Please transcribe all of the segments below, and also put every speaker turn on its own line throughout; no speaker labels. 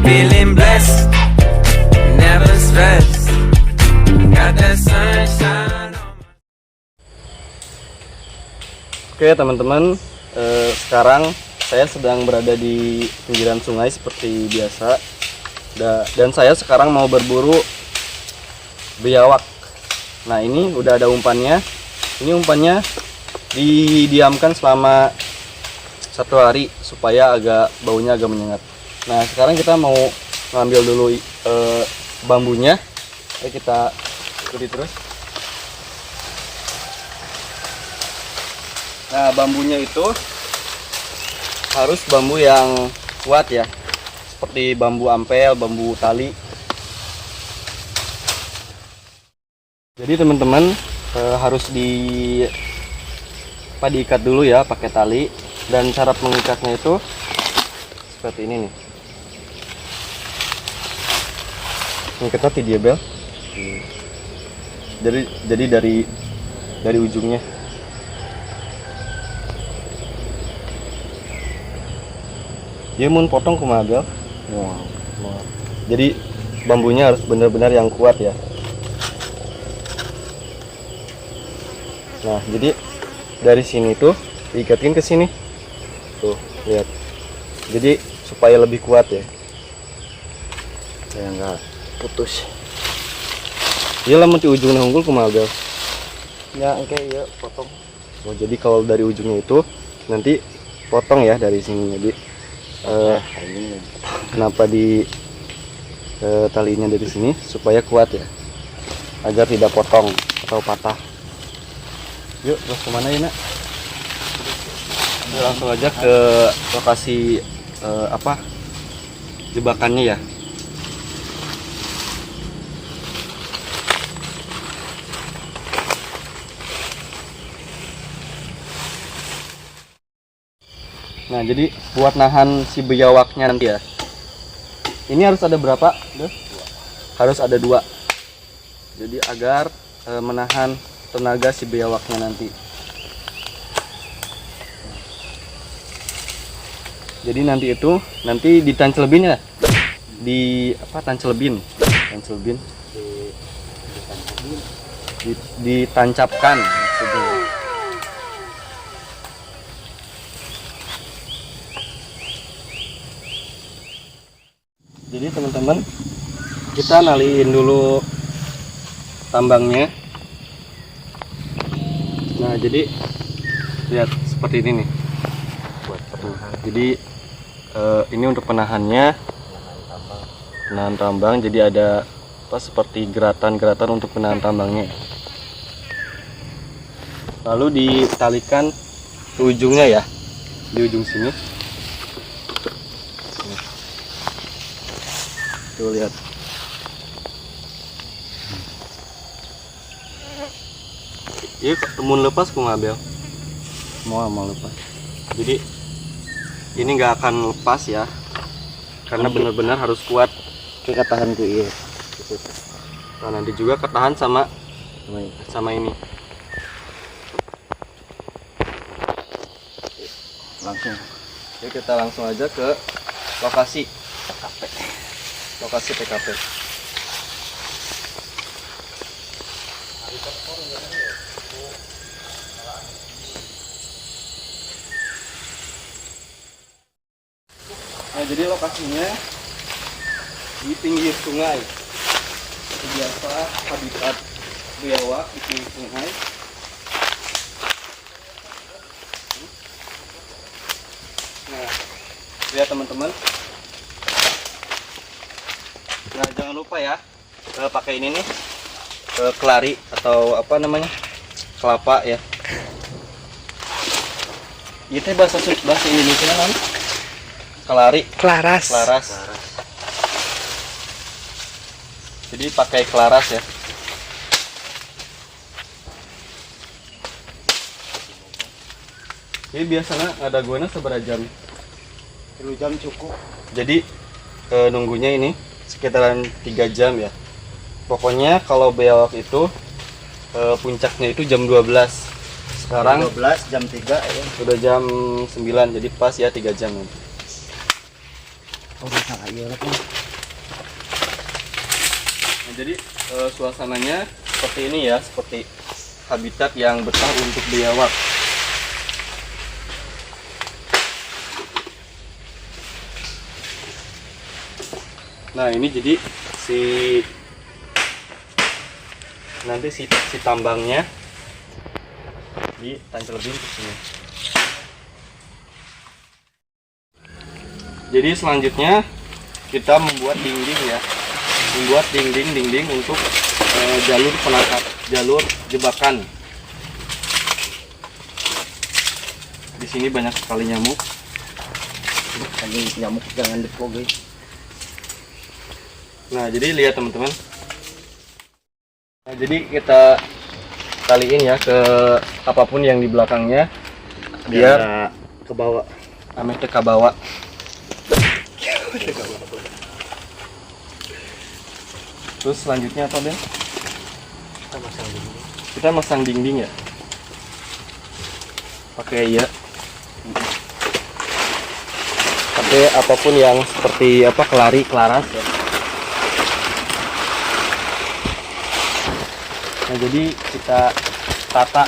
feeling blessed, never stressed. Got that sunshine on.
Oke teman-teman, sekarang saya sedang berada di pinggiran sungai seperti biasa, dan saya sekarang mau berburu biawak. Nah ini udah ada umpannya. Ini umpannya didiamkan selama 1 hari supaya baunya agak menyengat. Nah sekarang kita mau ngambil dulu bambunya. Ayo kita ikuti terus. Nah bambunya itu harus bambu yang kuat ya, seperti bambu ampel, bambu tali. Jadi teman-teman harus diikat dulu ya pakai tali, dan cara mengikatnya itu seperti ini nih. Mengikatnya tidak bel. Jadi dari ujungnya. Dia mau potong kumaha bel. Jadi bambunya harus benar-benar yang kuat ya. Nah, jadi dari sini tuh diikatin ke sini. Tuh, lihat. Jadi supaya lebih kuat ya. Ya enggak putus. Iya lah di ujungnya unggul kumaha bel. Ya, oke ya potong. Oh, jadi kalau dari ujungnya itu nanti potong ya dari sini. Jadi kenapa di talinya dari sini supaya kuat ya. Agar tidak potong atau patah. Yuk, terus kemana ya nak? Langsung aja ke lokasi jebakannya ya. Nah jadi buat nahan si biawaknya nanti ya, ini harus ada berapa? Harus ada 2. Jadi agar menahan tenaga si biawaknya nanti. Jadi nanti ditancelebin ya, tancelebin, ditancapkan maksudnya. Jadi teman-teman, kita naliin dulu tambangnya. Nah jadi lihat seperti ini nih. Jadi ini untuk penahan tambang. Jadi ada seperti geratan-geratan untuk penahan tambangnya. Lalu ditalikan ke ujungnya ya, di ujung sini. Tuh lihat. Iya temun lepas kumabel. Mau lepas. Jadi ini nggak akan lepas ya, karena benar-benar harus kuat. Kita tahan tuh iya. Nah, nanti juga ketahan sama ini. Langsung. Jadi kita langsung aja ke lokasi TKP. Nah, jadi lokasinya di pinggir sungai. Biasa habitat biawak di pinggir sungai. Nah, lihat teman-teman. Nah, jangan lupa ya pakai ini nih, kelari atau kelapa ya. Itu bahasa Indonesia namanya kelari.
Kelaras.
Jadi pakai kelaras ya. Ini biasanya ada guanya seberapa jam?
3 jam cukup.
Jadi nunggunya ini sekitaran 3 jam ya. Pokoknya kalau biawak itu puncaknya itu jam 12. Sekarang
12 jam 3 ya.
Sudah jam 9, jadi pas ya 3 jam nanti. Nah, jadi suasananya seperti ini ya, seperti habitat yang betah untuk biawak. Nah, ini jadi nanti si tambangnya ditancapin ke sini. Jadi selanjutnya kita membuat dinding ya, membuat dinding untuk jalur penangkap, jalur jebakan. Di sini banyak sekali nyamuk.
Nyamuk jangan dipoge.
Nah, jadi lihat teman-teman. Nah, jadi kita taliin ya ke apapun yang di belakangnya biar
ke bawah.
ame teka bawa. Terus selanjutnya apa, Ben? Kita masang dinding ya. Pakai ya. Pakai apapun yang seperti apa, kelari, kelaras ya. Nah, jadi kita tata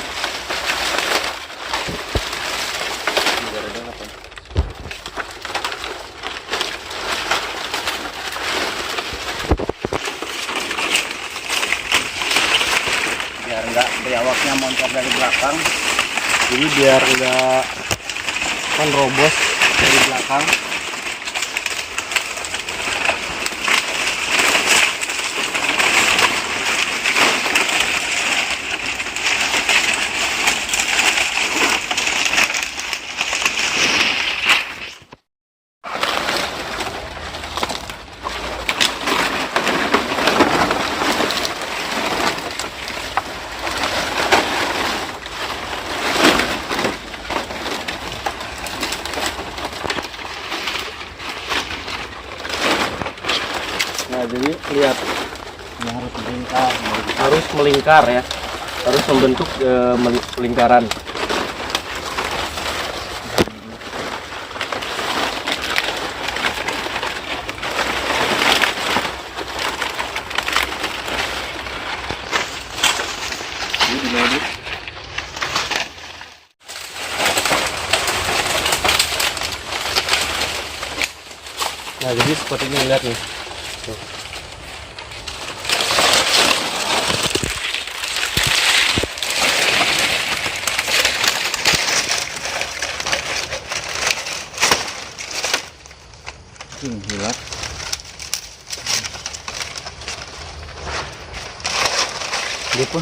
Biar enggak biawaknya moncat dari belakang.
jadi biar enggak kan robos dari belakang. Nah, jadi lihat harus melingkar ya, harus membentuk lingkaran. Nah, jadi seperti ini, lihat nih. Tuh.
Hilang. Dia pun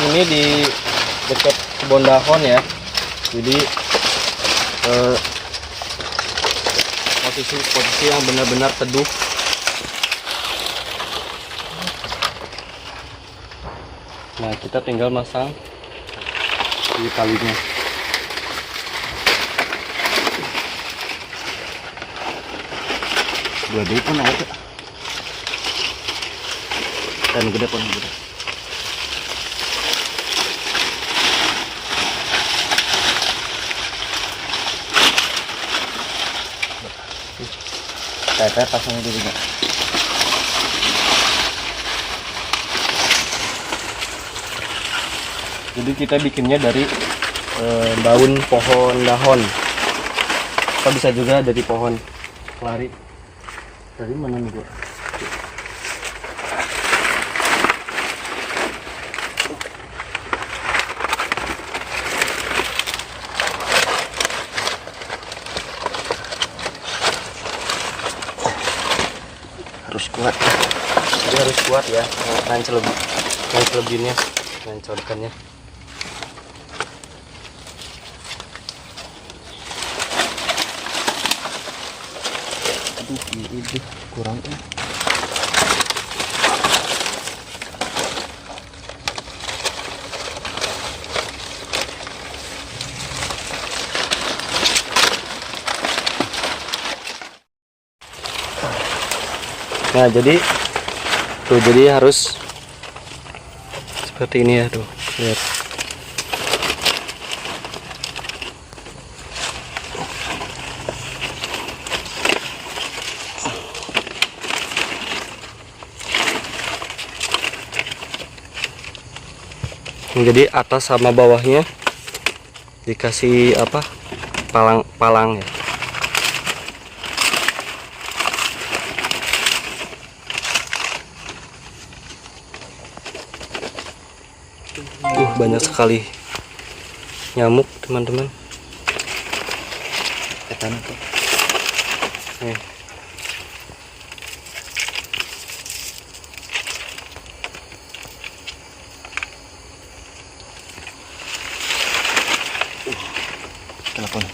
Ini di dekat kebun dahon ya, jadi posisi yang benar-benar teduh. Nah, kita tinggal masang di talinya.
dua deui pun ada. Dan gede pun gede. Saya pasang dulu juga.
Jadi kita bikinnya dari daun pohon dahon. Atau bisa juga dari pohon kelari. Dari mana nih gua?
Harus kuat.
Jadi harus kuat ya, ngancelkannya.
Aduh, ini kurang ya.
Nah, jadi tuh, jadi harus seperti ini ya, tuh lihat. Jadi atas sama bawahnya dikasih apa, palang ya. Banyak sekali nyamuk teman-teman. Nih.
Telepon.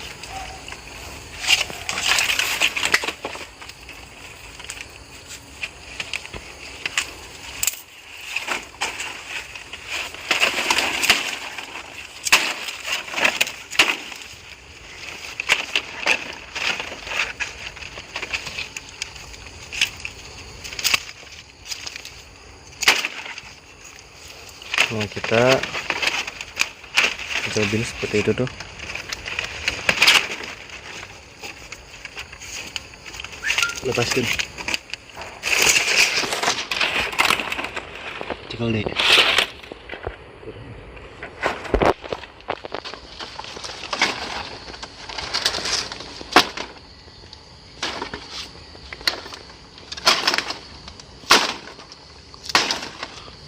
Nah, kita ambil seperti itu tuh.
Lepaskan. Tinggal deh.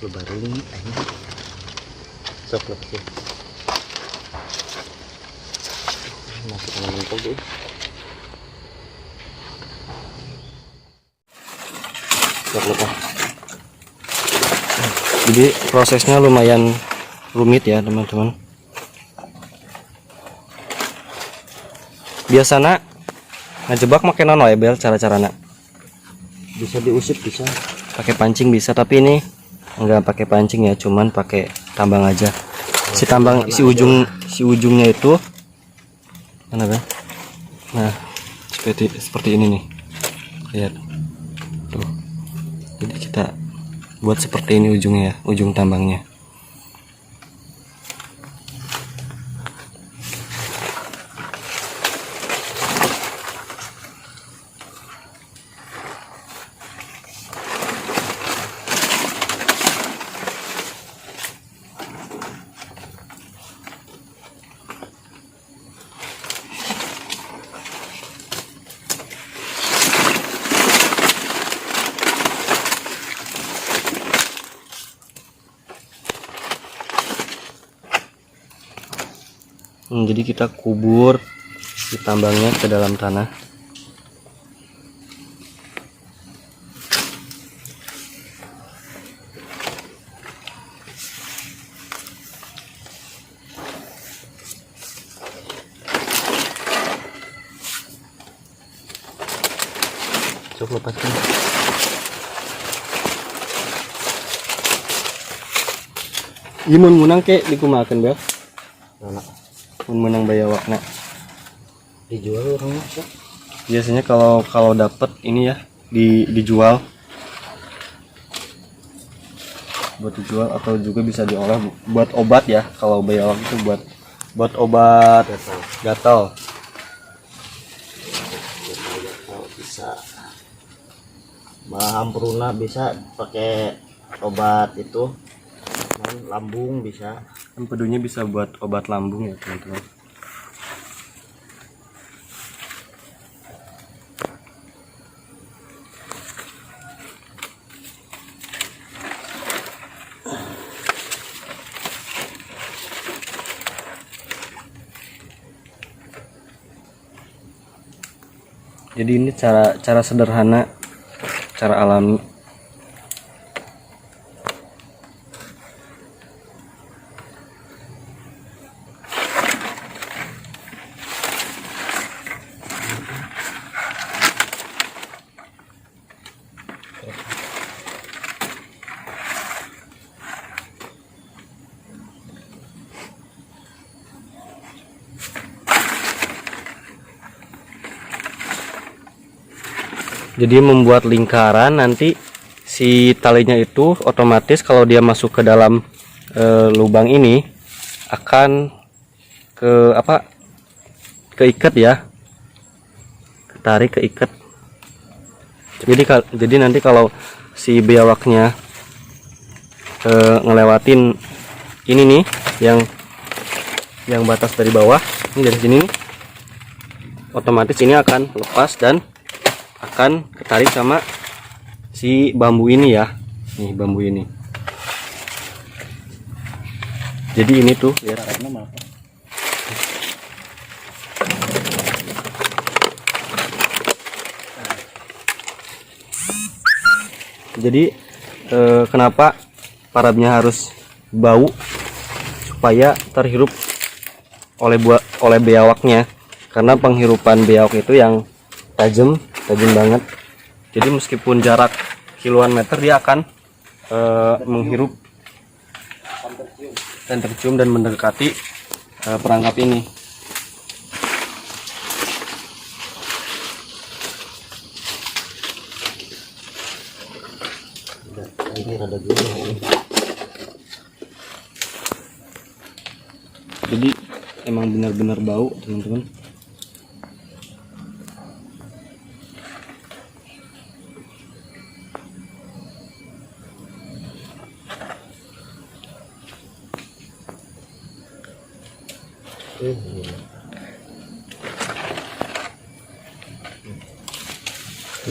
Lebaran ini sok lepasin. Masuk menempel tuh. Sok lepas.
Jadi prosesnya lumayan rumit ya teman-teman. Biasanya ngejebak makin nano ya bel, cara-caranya
Bisa diusip, bisa
pakai pancing bisa, tapi ini enggak pakai pancing ya, cuman pakai tambang aja. Si tambang, si ujungnya itu mana bel? Nah seperti ini nih, lihat tuh. Jadi kita buat seperti ini ujungnya ya, ujung tambangnya. Jadi kita kubur di tambangnya ke dalam tanah. Coba lepaskan. Imun munang ke dikumakan bel. Menang bayawakna
dijual orangnya.
Biasanya kalau dapat ini ya dijual, buat dijual atau juga bisa diolah buat obat ya. Kalau bayawak itu buat obat gatal.
Bisa Mahampuruna, bisa pakai obat itu lambung, bisa.
Empedunya bisa buat obat lambung ya teman-teman. Jadi ini cara sederhana, cara alami. Jadi membuat lingkaran, nanti si talinya itu otomatis kalau dia masuk ke dalam lubang ini akan keikat ya, keikat. Jadi nanti kalau si biawaknya ngelewatin ini nih, yang batas dari bawah ini, dari sini nih, otomatis ini akan lepas dan akan ketarik sama si bambu ini ya, nih bambu ini. Jadi ini tuh ya, jadi kenapa parabnya harus bau, supaya terhirup oleh biawaknya, karena penghirupan biawak itu yang tajam banget. Jadi meskipun jarak kiloan meter dia akan menghirup dan tercium dan mendekati perangkap ini. Jadi emang benar-benar bau teman-teman.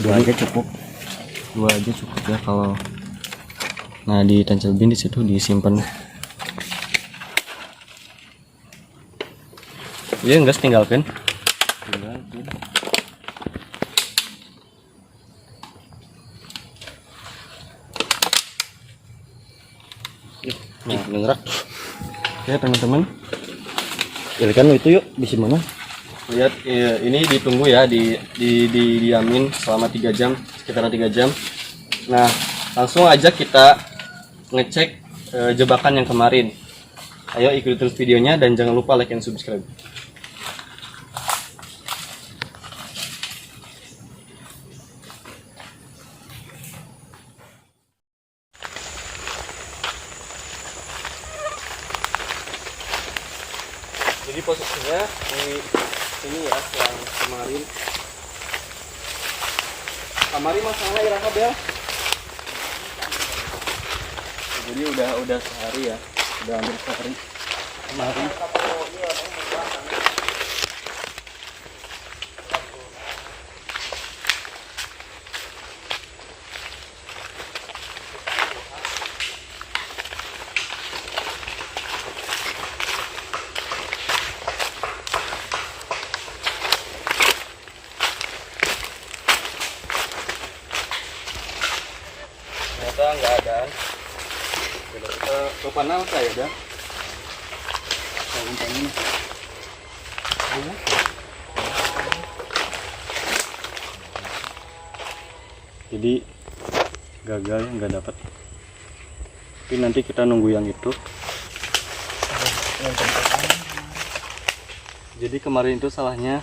Dua aja cukup ya kalau. Nah, ditancapin di situ, disimpan. Ya enggak, tinggalkan. Nah, ngerak. Ya teman-teman. Kan itu yuk di mana? Lihat ini ditunggu ya, diamin selama 3 jam, sekitaran 3 jam. Nah, langsung aja kita ngecek jebakan yang kemarin. Ayo ikuti terus videonya dan jangan lupa like dan subscribe. Jadi posisinya di sini ya, yang kemarin masalahnya iraha bel. Jadi udah sehari ya, udah hampir sehari kemarin. Ternyata nggak ada. Kepanal saya dah. Jadi gagal ya, nggak dapat. Tapi nanti kita nunggu yang itu. Jadi kemarin itu salahnya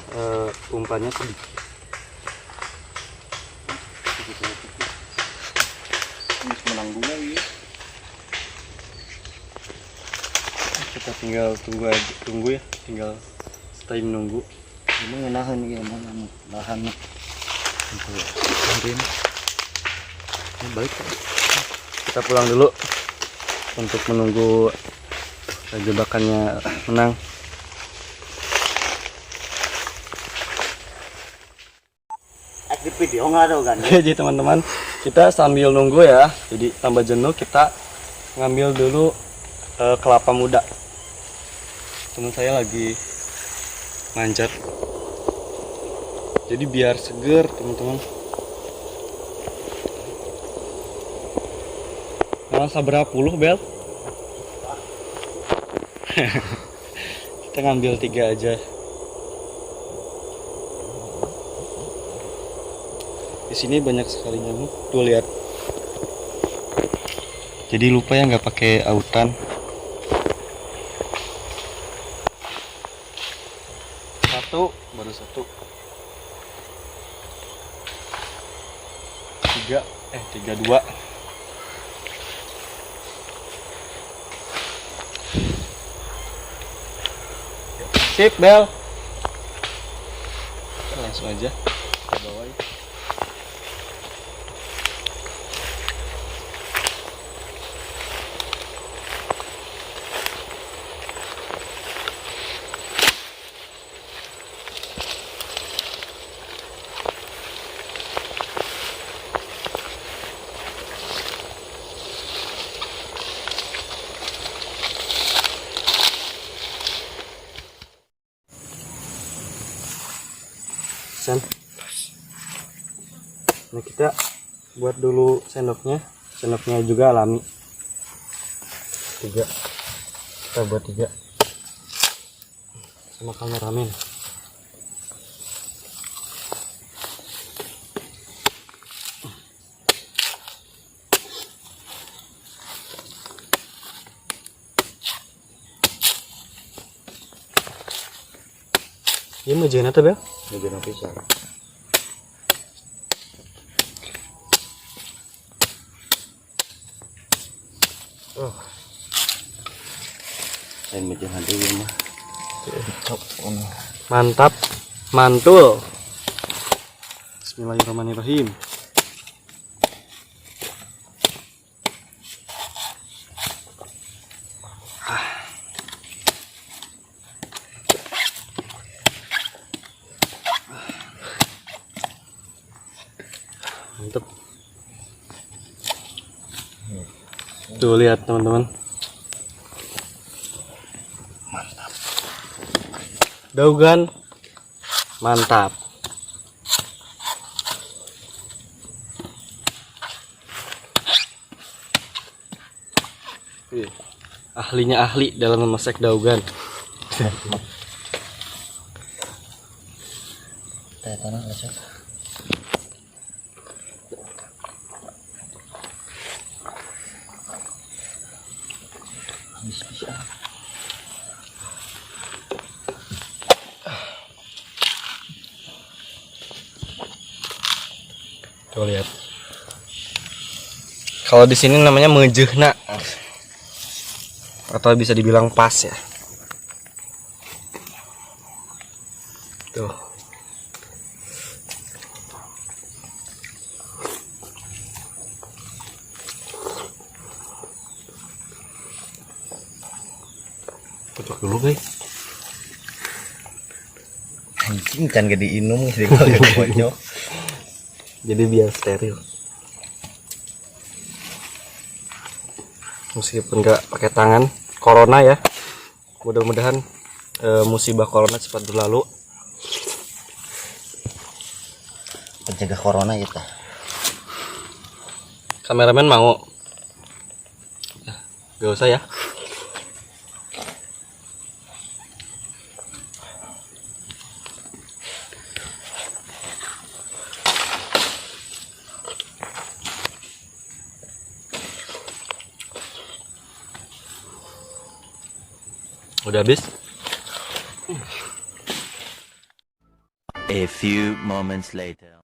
umpannya sedikit. Menanggung lagi. Kita tinggal tunggu ya, tinggal stay menunggu. Ini nahan ya, nahan untuk ini baik. Kita pulang dulu untuk menunggu jebakannya menang.
Di video nggak ada kan?
Jadi teman-teman, kita sambil nunggu ya, jadi tambah jenuh, kita ngambil dulu kelapa muda. Teman saya lagi manjat, jadi biar seger teman-teman. Masa berapa puluh bel? Kita ngambil 3 aja. Di sini banyak sekali nyamuk, tuh lihat. Jadi lupa ya nggak pakai autan. Baru satu. 3, 2. Sip, Bel. Langsung aja ke bawah ya. Sen. Nah, kita buat dulu sendoknya juga alami 3, kita buat 3 sama kameramen. Ini mejana tuh, Bel?
Mejana pisang.
Oh.
Lain mejana dulu mah.
Mantap, mantul. Bismillahirrahmanirrahim. Mantap. Tuh lihat teman-teman.
Mantap.
Daugan mantap. Ahlinya ahli dalam memasak daugan.
Teh tanah aja. Bisa.
Tuh lihat. Kalau di sini namanya mejehna. Atau bisa dibilang pas ya. Tuh. Tutup dulu, guys.
Anjing kan gak diinum sih kalau bonyok.
Jadi biar steril. Meskipun nggak pakai tangan, corona ya. Mudah-mudahan musibah corona cepat berlalu.
Pencegah corona kita.
Kameramen mau? Gak usah ya. Udah habis.
A few moments later.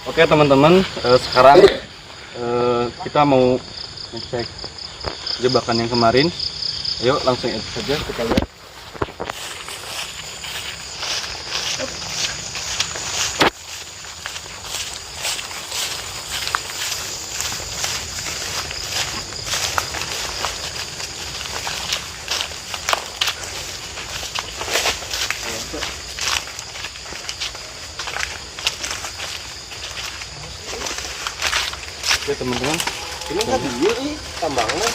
Oke teman-teman, sekarang kita mau ngecek jebakan yang kemarin. Ayo langsung saja kita lihat. Oke teman-teman,
Ini kan dia nih tambangnya.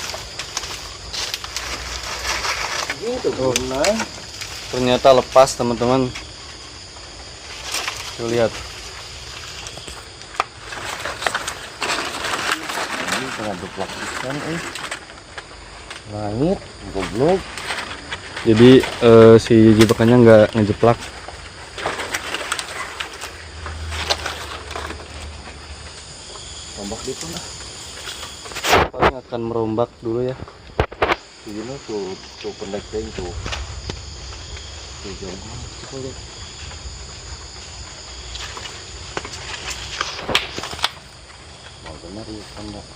Gitu benar.
ternyata lepas teman-teman. Tuh lihat.
Ini tengah deplak ikan Langit, goblok.
Jadi si jebakannya nggak ngejeplak.
Tombak gitu lah.
Paling akan merombak dulu ya.
Ini tuh pendek deng tuh. Tuh jauh. Coba lihat. Mau benar ya pendek.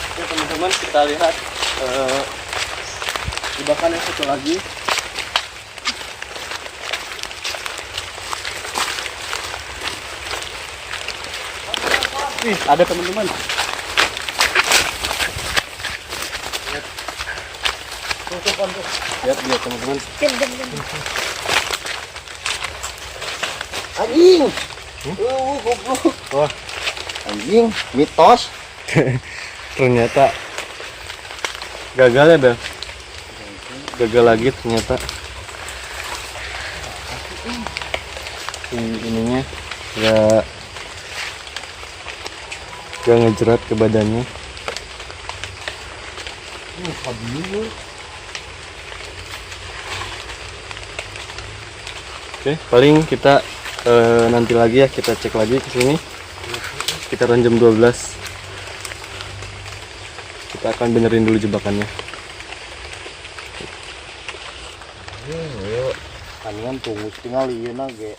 Oke teman-teman, kita lihat jebakan yang satu lagi. Nih, ada teman-teman. Lihat dia teman-teman.
Anjing. Goblok.
Wah,
Anjing, mitos.
ternyata gagal ya Bel. Gagal lagi ternyata. Ininya nggak ngejerat ke badannya. Oke, paling kita nanti lagi ya, kita cek lagi ke sini. Sekitaran jam 12. Kita akan benerin dulu jebakannya.
Ayo, kalian tunggu tinggal ieu na ge.